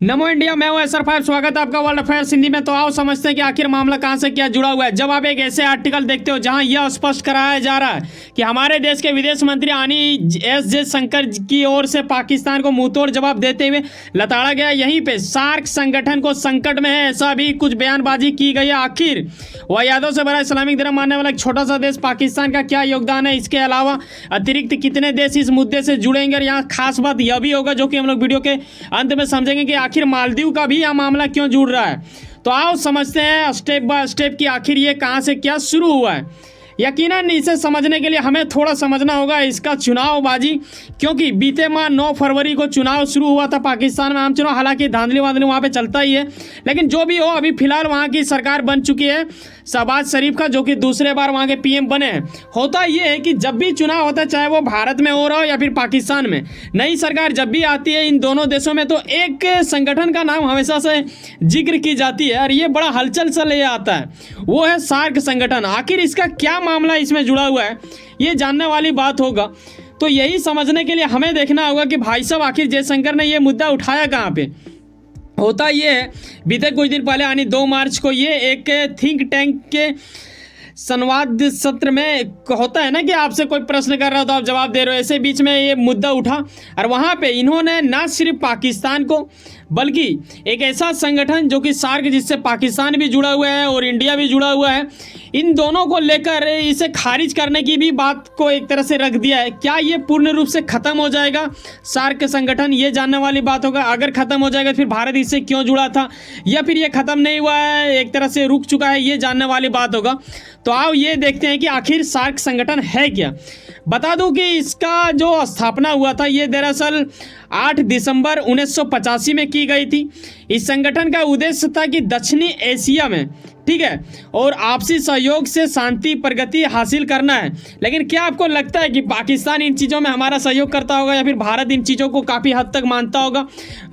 नमो India, मैं हूं SR5। स्वागत है आपका वर्ल्ड अफेयर्स हिंदी में। तो आओ समझते हैं कि आखिर मामला कहां से क्या जुड़ा हुआ है। जब आप एक ऐसे आर्टिकल देखते हो जहां यह स्पष्ट कराया जा रहा है कि हमारे देश के विदेश मंत्री आनी एस जयशंकर की ओर से पाकिस्तान को मुंहतोड़ जवाब देते हुए लताड़ा गया, यहीं पे सार्क संगठन को संकट में है, ऐसा भी कुछ बयानबाजी की गई है। आखिर वह यादव से बड़ा इस्लामिक धर्म मानने वाला एक छोटा सा देश पाकिस्तान का क्या योगदान है, इसके अलावा अतिरिक्त कितने देश इस मुद्दे से जुड़ेंगे। और यहाँ खास बात यह भी होगा जो कि हम लोग वीडियो के अंत में समझेंगे कि आखिर मालदीव का भी यह मामला क्यों जुड़ रहा है। तो आओ समझते हैं स्टेप बाय स्टेप कि आखिर ये कहां से क्या शुरू हुआ है। यकीनन इसे समझने के लिए हमें थोड़ा समझना होगा इसका चुनावबाजी, क्योंकि बीते माह 9 फरवरी को चुनाव शुरू हुआ था पाकिस्तान में, आम चुनाव। हालांकि धांधली वांधली वहाँ पे चलता ही है, लेकिन जो भी हो अभी फिलहाल वहाँ की सरकार बन चुकी है शहबाज शरीफ का, जो कि दूसरे बार वहाँ के PM बने हैं। होता ये है कि जब भी चुनाव होता है, चाहे वो भारत में हो रहा हो या फिर पाकिस्तान में, नई सरकार जब भी आती है इन दोनों देशों में, तो एक संगठन का नाम हमेशा से जिक्र की जाती है और ये बड़ा हलचल सा ले आता है, वो है सार्क संगठन। आखिर इसका क्या मामला इसमें जुड़ा हुआ है, ये जानने वाली बात होगा। तो यही समझने के लिए हमें देखना होगा कि भाई साहब आखिर जयशंकर ने ये मुद्दा उठाया कहाँ पे। होता ये है, बीते कुछ दिन पहले यानी 2 मार्च को ये एक थिंक टैंक के संवाद सत्र में होता है ना कि आपसे कोई प्रश्न कर रहा हो तो आप जवाब दे रहे हो, ऐसे बीच में ये मुद्दा उठा और वहाँ पे इन्होंने ना सिर्फ पाकिस्तान को बल्कि एक ऐसा संगठन जो कि सार्क, जिससे पाकिस्तान भी जुड़ा हुआ है और इंडिया भी जुड़ा हुआ है, इन दोनों को लेकर इसे खारिज करने की भी बात को एक तरह से रख दिया है। क्या ये पूर्ण रूप से ख़त्म हो जाएगा सार्क संगठन, ये जानने वाली बात होगा। अगर ख़त्म हो जाएगा तो फिर भारत इससे क्यों जुड़ा था, या फिर ये ख़त्म नहीं हुआ है, एक तरह से रुक चुका है, ये जानने वाली बात होगा। तो आओ ये देखते हैं कि आखिर सार्क संगठन है क्या। बता दूं कि इसका जो स्थापना हुआ था ये दरअसल 8 दिसंबर 1985 में की गई थी। इस संगठन का उद्देश्य था कि दक्षिणी एशिया में, ठीक है, और आपसी सहयोग से शांति प्रगति हासिल करना है। लेकिन क्या आपको लगता है कि पाकिस्तान इन चीज़ों में हमारा सहयोग करता होगा या फिर भारत इन चीज़ों को काफ़ी हद तक मानता होगा?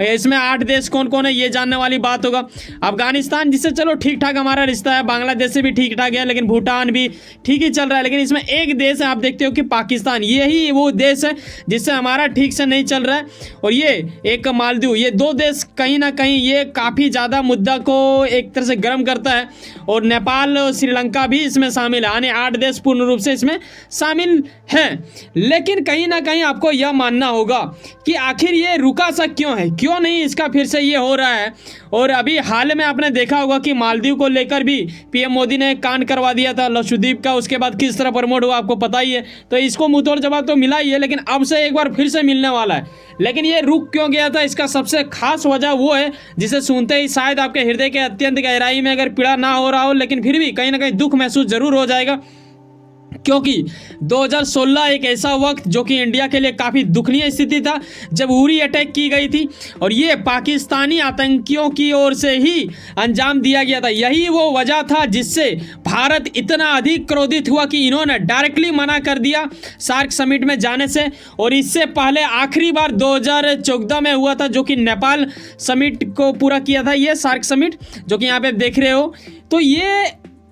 इसमें 8 देश कौन कौन है ये जानने वाली बात होगा। अफगानिस्तान, जिससे चलो ठीक ठाक हमारा रिश्ता है, बांग्लादेश से भी ठीक ठाक है, लेकिन भूटान भी ठीक ही चल रहा है। लेकिन इसमें एक देश है, आप देखते हो कि पाकिस्तान, यही वो देश है जिससे हमारा ठीक से नहीं चल रहा है। और ये एक मालदीव, ये 2 देश कहीं ना कहीं ये काफ़ी ज़्यादा मुद्दा को एक तरह से गर्म करता है। और नेपाल और श्रीलंका भी इसमें शामिल है, यानी 8 देश पूर्ण रूप से इसमें शामिल हैं। लेकिन कहीं ना कहीं आपको यह मानना होगा कि आखिर ये रुका सा क्यों है, क्यों नहीं इसका फिर से ये हो रहा है। और अभी हाल में आपने देखा होगा कि मालदीव को लेकर भी PM मोदी ने कांड करवा दिया था लक्षद्वीप का, उसके बाद किस तरह प्रमोट हुआ आपको पता ही है। तो इसको मुंहतोड़ जवाब तो मिला ही है, लेकिन अब से एक बार फिर से मिलने वाला है। लेकिन ये रुक क्यों गया था, इसका सबसे खास वजह वो है जिसे सुनते ही शायद आपके हृदय के अत्यंत गहराई में अगर पीड़ा ना हो रहा हो, लेकिन फिर भी कहीं ना कहीं दुख महसूस जरूर हो जाएगा। क्योंकि 2016 एक ऐसा वक्त जो कि इंडिया के लिए काफ़ी दुखनीय स्थिति था, जब उरी अटैक की गई थी और ये पाकिस्तानी आतंकियों की ओर से ही अंजाम दिया गया था। यही वो वजह था जिससे भारत इतना अधिक क्रोधित हुआ कि इन्होंने डायरेक्टली मना कर दिया सार्क समिट में जाने से। और इससे पहले आखिरी बार 2014 में हुआ था, जो कि नेपाल समिट को पूरा किया था ये सार्क समिट, जो कि यहाँ पे देख रहे हो। तो ये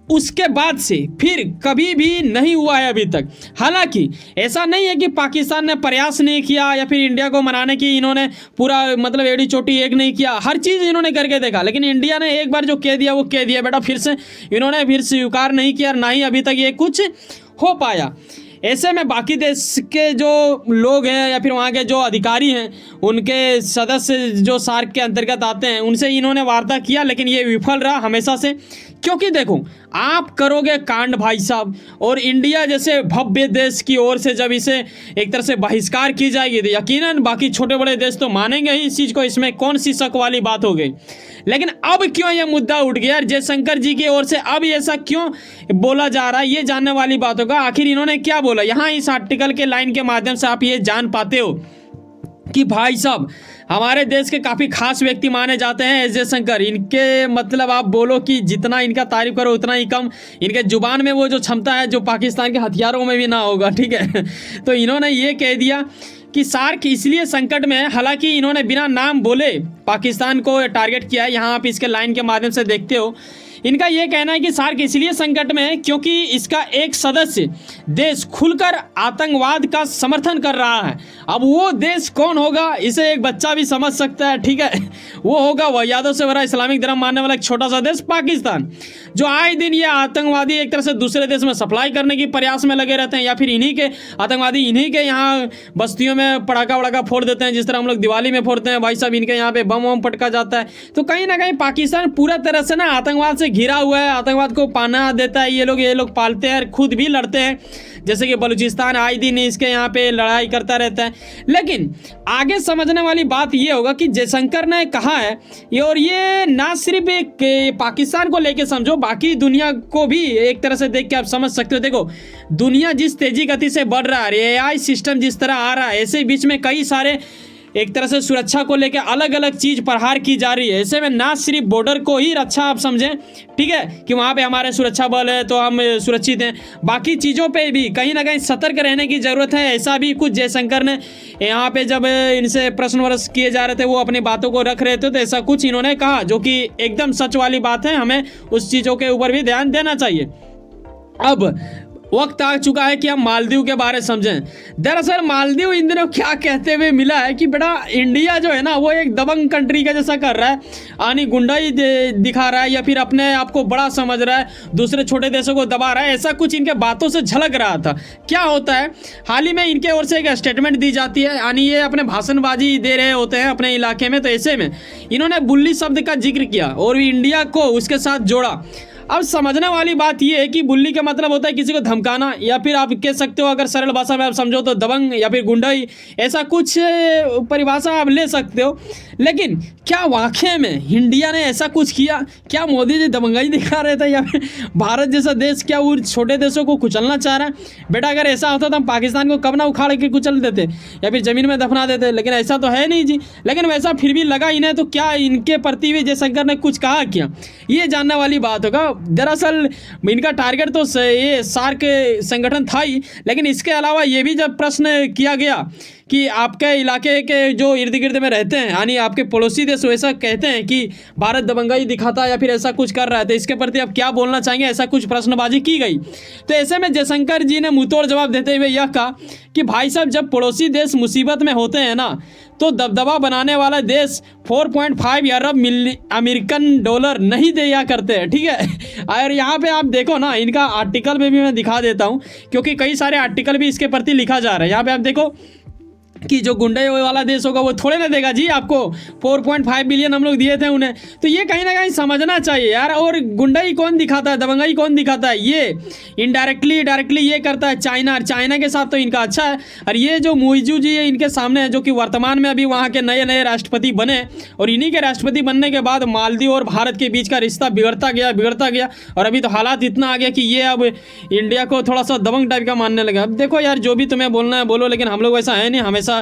उसके बाद से फिर कभी भी नहीं हुआ है अभी तक। हालांकि ऐसा नहीं है कि पाकिस्तान ने प्रयास नहीं किया या फिर इंडिया को मनाने की इन्होंने पूरा मतलब एड़ी चोटी एक नहीं किया, हर चीज़ इन्होंने करके देखा, लेकिन इंडिया ने एक बार जो कह दिया वो कह दिया बेटा, फिर से इन्होंने फिर स्वीकार नहीं किया, ना ही अभी तक ये कुछ हो पाया। ऐसे में बाकी देश के जो लोग हैं या फिर वहाँ के जो अधिकारी हैं, उनके सदस्य जो सार्क के अंतर्गत आते हैं, उनसे इन्होंने वार्ता किया, लेकिन ये विफल रहा हमेशा से। क्योंकि देखो, आप करोगे कांड भाई साहब, और इंडिया जैसे भव्य देश की ओर से जब इसे एक तरह से बहिष्कार की जाएगी तो यकीनन बाकी छोटे बड़े देश तो मानेंगे ही इस चीज़ को, इसमें कौन सी शक वाली बात हो गई। लेकिन अब क्यों यह मुद्दा उठ गया जयशंकर जी की ओर से, अब ऐसा क्यों बोला जा रहा है, ये जानने वाली बात होगा। आखिर इन्होंने क्या बोला, यहाँ इस आर्टिकल के लाइन के माध्यम से आप ये जान पाते हो कि भाई साहब हमारे देश के काफ़ी खास व्यक्ति माने जाते हैं एस जयशंकर। इनके मतलब आप बोलो कि जितना इनका तारीफ करो उतना ही कम। इनके जुबान में वो जो क्षमता है जो पाकिस्तान के हथियारों में भी ना होगा, ठीक है। तो इन्होंने ये कह दिया कि सार्क इसलिए संकट में है, हालांकि इन्होंने बिना नाम बोले पाकिस्तान को टारगेट किया है। यहाँ आप इसके लाइन के माध्यम से देखते हो इनका ये कहना है कि सार्क इसलिए संकट में है क्योंकि इसका एक सदस्य देश खुलकर आतंकवाद का समर्थन कर रहा है। अब वो देश कौन होगा इसे एक बच्चा भी समझ सकता है, ठीक है। वो होगा वह से भरा इस्लामिक धर्म मानने वाला एक छोटा सा देश पाकिस्तान, जो आए दिन ये आतंकवादी एक तरह से दूसरे देश में सप्लाई करने की प्रयास में लगे रहते हैं, या फिर इन्हीं के आतंकवादी इन्हीं के यहाँ बस्तियों में पटाखा वड़ाका फोड़ देते हैं, जिस तरह हम लोग दिवाली में फोड़ते हैं भाई साहब, इनके यहाँ पे बम वम पटका जाता है। तो कहीं ना कहीं पाकिस्तान पूरा तरह से ना आतंकवाद से घिरा हुआ है, आतंकवाद को पाना देता है, ये लोग पालते हैं, खुद भी लड़ते हैं। जैसे कि बलूचिस्तान आए दिन इसके यहाँ पे लड़ाई करता रहता है। लेकिन आगे समझने वाली बात ये होगा कि जयशंकर ने कहा है और ये ना सिर्फ एक पाकिस्तान को लेके समझो, बाकी दुनिया को भी एक तरह से देख के आप समझ सकते हो। देखो दुनिया जिस तेजी गति से बढ़ रहा है, एआई सिस्टम जिस तरह आ रहा है, ऐसे बीच में कई सारे एक तरह से सुरक्षा को लेकर अलग अलग चीज़ प्रहार की जा रही है। ऐसे में ना सिर्फ बॉर्डर को ही रक्षा आप समझें, ठीक है, कि वहाँ पे हमारे सुरक्षा बल है तो हम सुरक्षित हैं, बाकी चीज़ों पे भी कहीं ना कहीं सतर्क रहने की ज़रूरत है। ऐसा भी कुछ जयशंकर ने यहाँ पे जब इनसे प्रश्न वर्ष किए जा रहे थे, वो अपनी बातों को रख रहे थे, तो ऐसा कुछ इन्होंने कहा जो कि एकदम सच वाली बात है। हमें उस चीज़ों के ऊपर भी ध्यान देना चाहिए। अब वक्त आ चुका है कि हम मालदीव के बारे में समझें। दरअसल मालदीव इन दिनों क्या कहते हुए मिला है कि बेटा इंडिया जो है ना वो एक दबंग कंट्री का जैसा कर रहा है, यानी गुंडाई दिखा रहा है या फिर अपने आप को बड़ा समझ रहा है, दूसरे छोटे देशों को दबा रहा है, ऐसा कुछ इनके बातों से झलक रहा था। क्या होता है, हाल ही में इनके ओर से एक स्टेटमेंट दी जाती है, यानी ये अपने भाषणबाजी दे रहे होते हैं अपने इलाके में, तो ऐसे में इन्होंने बुल्ली शब्द का जिक्र किया और इंडिया को उसके साथ जोड़ा। अब समझने वाली बात यह है कि बुल्ली का मतलब होता है किसी को धमकाना, या फिर आप कह सकते हो अगर सरल भाषा में आप समझो तो दबंग या फिर गुंडाई, ऐसा कुछ परिभाषा आप ले सकते हो। लेकिन क्या वाकई में इंडिया ने ऐसा कुछ किया? क्या मोदी जी दबंगाई दिखा रहे थे, या फिर भारत जैसा देश क्या वो छोटे देशों को कुचलना चाह रहा है? बेटा अगर ऐसा होता तो हम पाकिस्तान को कब ना उखाड़ के कुचल देते या फिर ज़मीन में दफना देते, लेकिन ऐसा तो है नहीं जी। लेकिन वैसा फिर भी लगा इन्हें, तो क्या इनके प्रति भी जयशंकर ने कुछ कहा क्या, ये जानने वाली बात होगा। दरअसल इनका टारगेट तो ये सार्क संगठन था ही, लेकिन इसके अलावा ये भी जब प्रश्न किया गया कि आपके इलाके के जो इर्द गिर्द में रहते हैं, यानी आपके पड़ोसी देश वैसा कहते हैं कि भारत दबंगाई दिखाता है या फिर ऐसा कुछ कर रहा है, तो इसके प्रति आप क्या बोलना चाहेंगे, ऐसा कुछ प्रश्नबाजी की गई। तो ऐसे में जयशंकर जी ने मुंहतोड़ जवाब देते हुए यह कहा कि भाई साहब जब पड़ोसी देश मुसीबत में होते हैं ना, तो दबदबा बनाने वाला देश 4.5 अरब अमेरिकन डॉलर नहीं दिया करते हैं, ठीक है। और यहाँ पे आप देखो ना, इनका आर्टिकल में भी मैं दिखा देता हूँ, क्योंकि कई सारे आर्टिकल भी इसके प्रति लिखा जा रहा है। यहाँ पे आप देखो कि जो गुंडे वाला देश होगा वो थोड़े ना देगा जी आपको, 4.5 बिलियन हम लोग दिए थे उन्हें। तो ये कहीं ना कहीं समझना चाहिए यार। और गुंडाई कौन दिखाता है, दबंगाई कौन दिखाता है? ये इनडायरेक्टली डायरेक्टली ये करता है चाइना। चाइना के साथ तो इनका अच्छा है। और ये जो मुइजू जी है इनके सामने है, जो कि वर्तमान में अभी वहाँ के नए नए राष्ट्रपति बने, और इन्हीं के राष्ट्रपति बनने के बाद मालदीव और भारत के बीच का रिश्ता बिगड़ता गया। और अभी तो हालात इतना आ गया कि ये अब इंडिया को थोड़ा सा दबंग टाइप का मानने लगा। अब देखो यार, जो भी तुम्हें बोलना है बोलो, लेकिन हम लोग वैसा है नहीं। हमेशा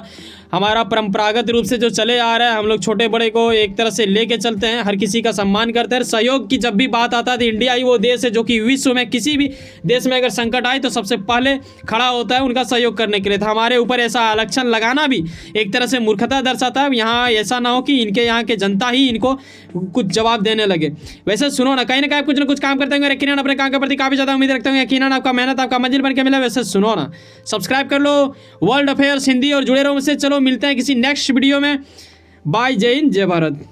हमारा परंपरागत रूप से जो चले आ रहा है, हम लोग छोटे बड़े को एक तरह से लेके चलते हैं, हर किसी का सम्मान करते हैं। सहयोग की जब भी बात आता है तो इंडिया ही वो देश है जो कि विश्व में किसी भी देश में अगर संकट आए तो सबसे पहले खड़ा होता है उनका सहयोग करने के लिए। तो हमारे ऊपर ऐसा आरक्षण लगाना भी एक तरह से मूर्खता दर्शाता है। यहाँ ऐसा ना हो कि इनके यहाँ के जनता ही इनको कुछ जवाब देने लगे। वैसे सुनो ना, कहीं ना कहीं कुछ ना कुछ काम करते होंगे, यकीनन अपने काम के प्रति काफ़ी ज़्यादा उम्मीद रखते होंगे, यकीनन आपका मेहनत आपका मंजिल बन के मिला। वैसे सुनो ना, सब्सक्राइब कर लो वर्ल्ड अफेयर्स हिंदी और जुड़े रहो मुझसे। चलो मिलते हैं किसी नेक्स्ट वीडियो में। बाय, जय हिंद, जय भारत।